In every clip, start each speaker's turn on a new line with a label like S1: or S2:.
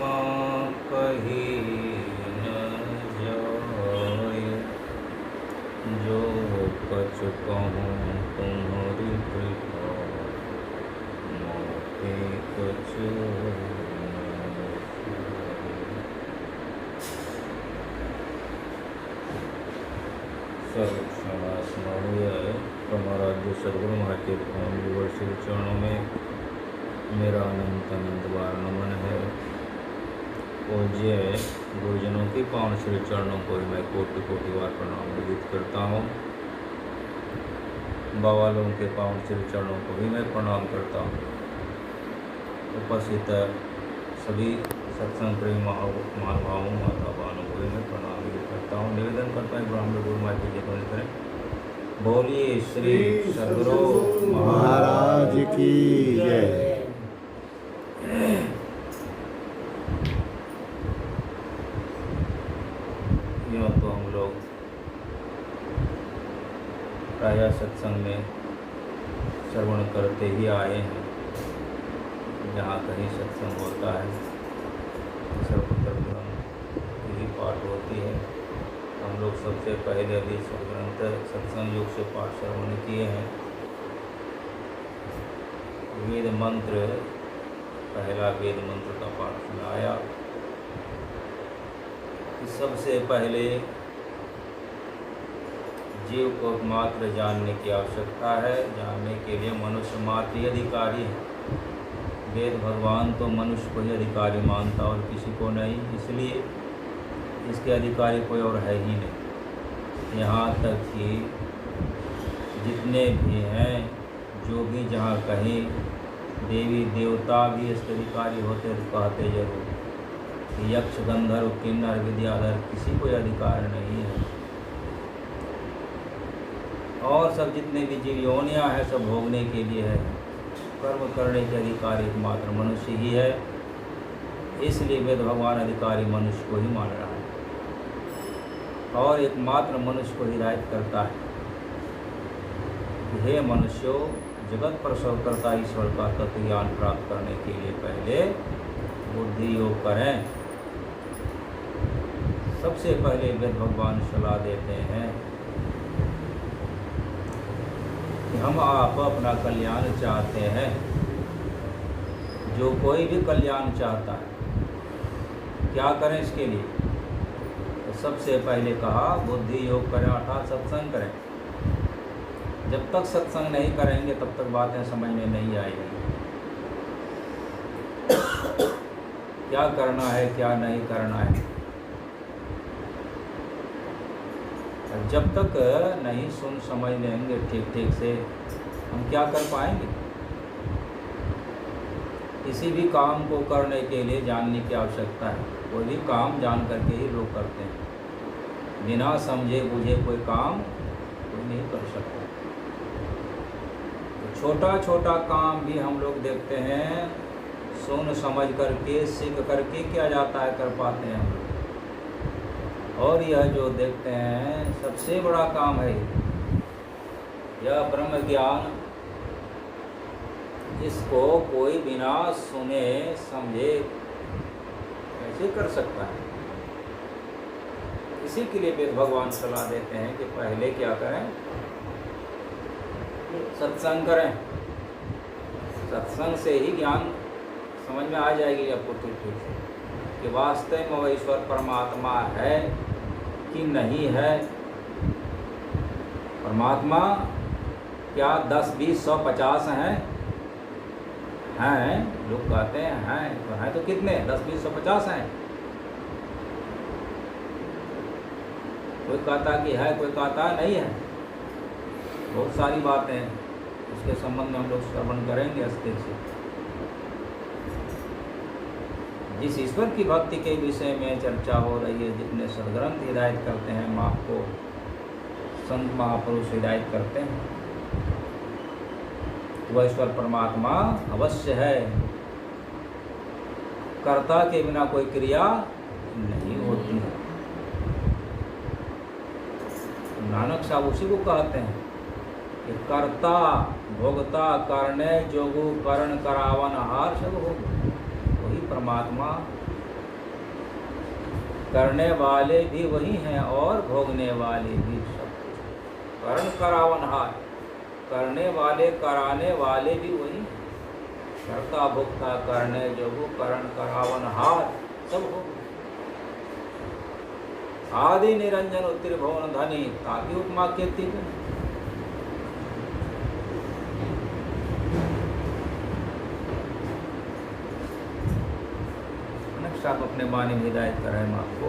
S1: महिमा कही न जाय, जो कछ कहूँ तुम्हारी कृपा, मोते कछ सर्वक्षणास्मरणीय परमाराध्य सद्गुरु महातीर्थ श्री चरणों में मेरा अनंत अनंत बार नमन है। पूज्य गुरुजनों के पावन श्री चरणों को मैं कोटि कोटि बार प्रणाम विदित करता हूँ। बाबा लोगों के पावन श्री चरणों को भी मैं प्रणाम करता हूँ। उपस्थित सभी सत्संग प्रेमी महानुभावों माता बहनों को भी मैं प्रणाम विदित करता हूँ। निवेदन करता हूँ ब्राह्मण गुरु माता की जय करें। बोलिए श्री सद्गुरु
S2: महाराज की जय।
S1: यूँ तो हम लोग प्रायः सत्संग में श्रवण करते ही आए हैं। जहाँ कहीं सत्संग होता है सर्वत्र की ही पाठ होती है। हम लोग सबसे पहले अभी सदग्रंथ सत्संग योग से पाठ श्रवण किए हैं। वेद मंत्र, पहला वेद मंत्र का पाठ सुनाया। सबसे पहले जीव को मात्र जानने की आवश्यकता है। जानने के लिए मनुष्य मात्र ही अधिकारी है। वेद भगवान तो मनुष्य को ही अधिकारी मानता और किसी को नहीं, इसलिए इसके अधिकारी कोई और है ही नहीं। यहाँ तक कि जितने भी हैं, जो भी जहाँ कहीं देवी देवता भी इसके अधिकारी होते तो कहते जरूर। यक्ष गंधर्व किन्नर विद्याधर किसी को अधिकार नहीं है। और सब जितने भी जीव योनियाँ हैं सब भोगने के लिए है। कर्म करने के अधिकार एकमात्र मनुष्य ही है। इसलिए वेद भगवान अधिकारी मनुष्य को ही मान रहा है और एकमात्र मनुष्य को हिदायत करता है। हे मनुष्यों, जगत पर सर्वकर्ता ईश्वर का तत्व ज्ञान प्राप्त करने के लिए पहले बुद्धि योग करें। सबसे पहले वेद भगवान सलाह देते हैं कि हम आप अपना कल्याण चाहते हैं। जो कोई भी कल्याण चाहता है, क्या करें इसके लिए? तो सबसे पहले कहा बुद्धि योग करें, अर्थात सत्संग करें। जब तक सत्संग नहीं करेंगे तब तक बातें समझ में नहीं आएगी। क्या करना है क्या नहीं करना है, जब तक नहीं सुन समझ लेंगे ठीक ठीक से, हम क्या कर पाएंगे? किसी भी काम को करने के लिए जानने की आवश्यकता है। कोई भी काम जान करके ही लोग करते हैं। बिना समझे बुझे कोई काम कोई नहीं कर सकता। तो छोटा छोटा काम भी हम लोग देखते हैं, सुन समझ करके सीख करके किया जाता है, कर पाते हैं हम लोग। और यह जो देखते हैं सबसे बड़ा काम है यह ब्रह्म ज्ञान। इसको कोई बिना सुने समझे कैसे कर सकता है? इसी के लिए वेद भगवान सलाह देते हैं कि पहले क्या करें? सत्संग करें। सत्संग से ही ज्ञान समझ में आ जाएगी आपको ठीक ठीक से कि वास्तव में वह ईश्वर परमात्मा है कि नहीं है। परमात्मा क्या 10, 20, 100, 50 हैं? लोग कहते हैं तो हैं तो कितने? 10, 20, 100, 50 हैं। कोई कहता कि है, कोई कहता नहीं है। बहुत सारी बातें हैं, उसके संबंध में हम लोग श्रवण करेंगे अस्थिर से। जिस ईश्वर की भक्ति के विषय में चर्चा हो रही है, जितने सदग्रंथ हिदायत करते हैं, माँ को संत महापुरुष हिदायत करते हैं, वह ईश्वर परमात्मा अवश्य है। कर्ता के बिना कोई क्रिया नहीं होती है। नानक साहब उसी को कहते हैं कि कर्ता भोगता करने जोगु करण करावन हार सब हो। वही परमात्मा करने वाले भी वही हैं और भोगने वाले भी सब कुछ। करण करावनहार, करने वाले कराने वाले भी वही हैं। कर्ता भोक्ता करने जो वो करण करावनहार सब हो। आदि निरंजन उत्तिभुवन धनी ताकि उपमा खेती में। आप अपने बानी में हिदायत कर रहे हैं आपको।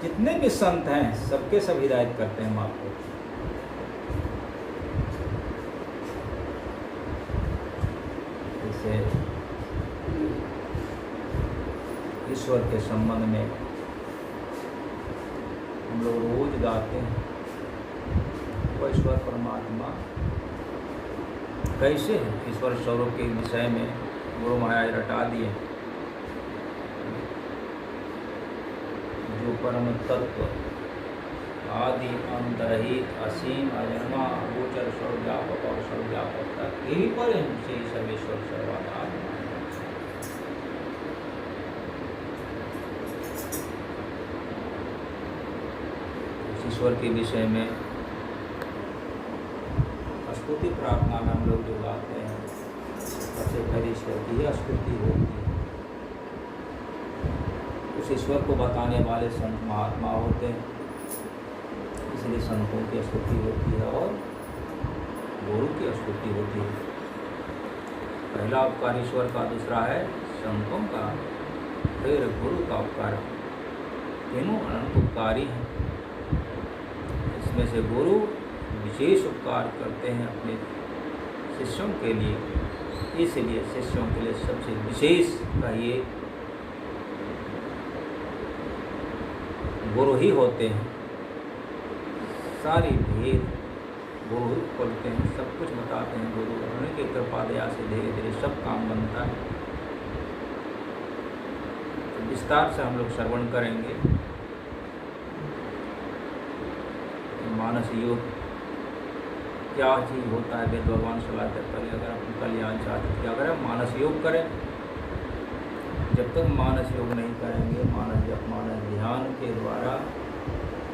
S1: जितने भी संत हैं सबके सब हिदायत करते हैं आपको। जैसे ईश्वर के संबंध में हम लोग रोज गाते हैं, वो ईश्वर परमात्मा कैसे है। ईश्वर स्वरूप के विषय में गुरु महाराज रटा दिए। जो परम तत्व आदि अंतरहित असीम अजन्मा गोचर सर्वव्यापक और सर्वव्यापकता यही पर से सर्वेश्वर सर्वाधार। ईश्वर के विषय में स्तुति प्रार्थना में हम लोग जो गाते हैं सबसे पहले ईश्वर की ही स्तुति होती है। उस ईश्वर को बताने वाले संत महात्मा होते हैं, इसलिए संतों की स्तुति होती है और गुरु की स्तुति होती है। पहला उपकार ईश्वर का, दूसरा है संतों का, फिर गुरु का उपकार। तीनों अनंत उपकारी हैं। इसमें से गुरु विशेष उपकार करते हैं अपने शिष्यों के लिए, इसलिए शिष्यों के लिए सबसे विशेष का ये गुरु ही होते हैं। सारी भेद गुरु ही खोलते हैं, सब कुछ बताते हैं गुरु। उन्हीं की कृपा दया से धीरे धीरे सब काम बनता है। तो विस्तार से हम लोग श्रवण करेंगे। मानस योग क्या चीज़ होता है, वेद भगवान सलाह करते हैं। अगर आप कल्याण चाहते हैं क्या करें, मानस योग करें। जब तक मानस योग नहीं करेंगे, मानस जप मानस ध्यान के द्वारा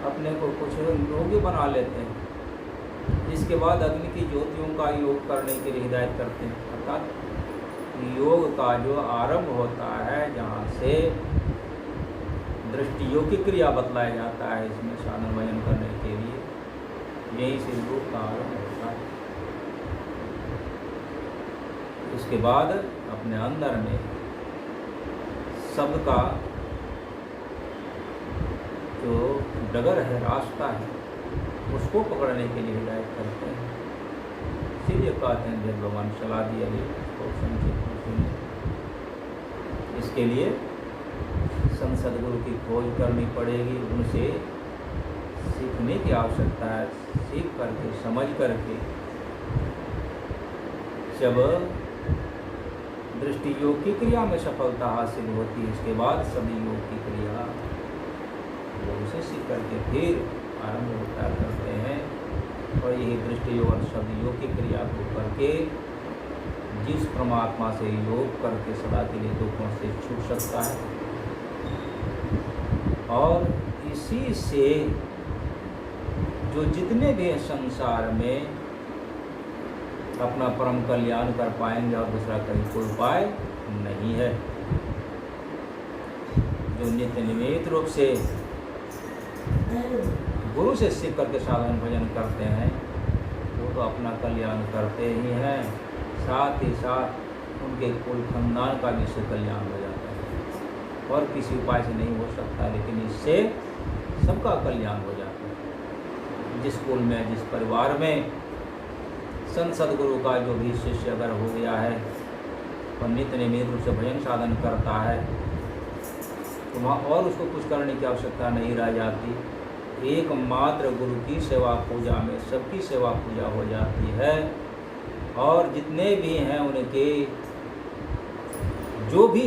S1: अपने को कुछ योग्य बना लेते हैं। इसके बाद अग्नि की ज्योतियों का योग करने के लिए हिदायत करते हैं। अर्थात योग का जो आरंभ होता है, जहाँ से दृष्टि योग की क्रिया बतलाया जाता है इसमें साधन भजन करने के लिए, यही से योग का आरंभ होता है। उसके बाद अपने अंदर में शब्द का जो डगर है, रास्ता है, उसको पकड़ने के लिए हिदायत करते हैं। इसीलिए कहते हैं जब भगवान सलाह दिया तो संक्षिप्त में सुनिए। इसके लिए संत सद्गुरु की खोज करनी पड़ेगी, उनसे सीखने की आवश्यकता है। सीख करके समझ करके जब दृष्टि योग की क्रिया में सफलता हासिल होती है, इसके बाद सभी योग की क्रिया योग से सीख करके फिर आरंभ होता करते हैं। और यही दृष्टि योग और शब्द योग की क्रिया को करके जिस परमात्मा से योग करके सदा के लिए दुखों से छूट सकता है, और इसी से जो जितने भी संसार में अपना परम कल्याण कर पाएंगे और दूसरा कहीं कोई उपाय नहीं है। जो नित्य नियमित रूप से गुरु से सीख करके साधन भजन करते हैं, वो तो अपना कल्याण करते ही हैं, साथ ही साथ उनके कुल खानदान का भी इससे कल्याण हो जाता है। और किसी उपाय से नहीं हो सकता, लेकिन इससे सबका कल्याण हो जाता है। जिस कुल में, जिस परिवार में संत सद्गुरु का जो भी शिष्य अगर हो गया है और नित्य नियमित रूप से भजन साधन करता है, तो वहाँ और उसको कुछ करने की आवश्यकता नहीं रह जाती। एकमात्र गुरु की सेवा पूजा में सबकी सेवा पूजा हो जाती है। और जितने भी हैं उनके जो भी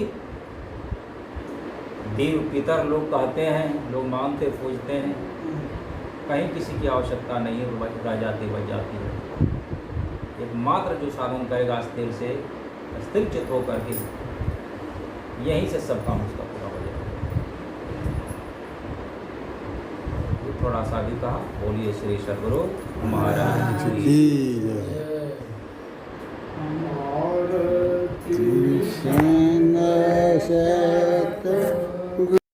S1: देव पितर लोग कहते हैं, लोग मानते पूजते हैं, कहीं किसी की आवश्यकता नहीं है, रह जाती बच जाती है। एकमात्र जो साधन करेगा स्थिर से, स्थिर चित्त होकर के यहीं से सब काम उसका पूरा हो जाएगा। थोड़ा सा भी कहा, बोलिए श्री सद्गुरु महाराज की।
S2: की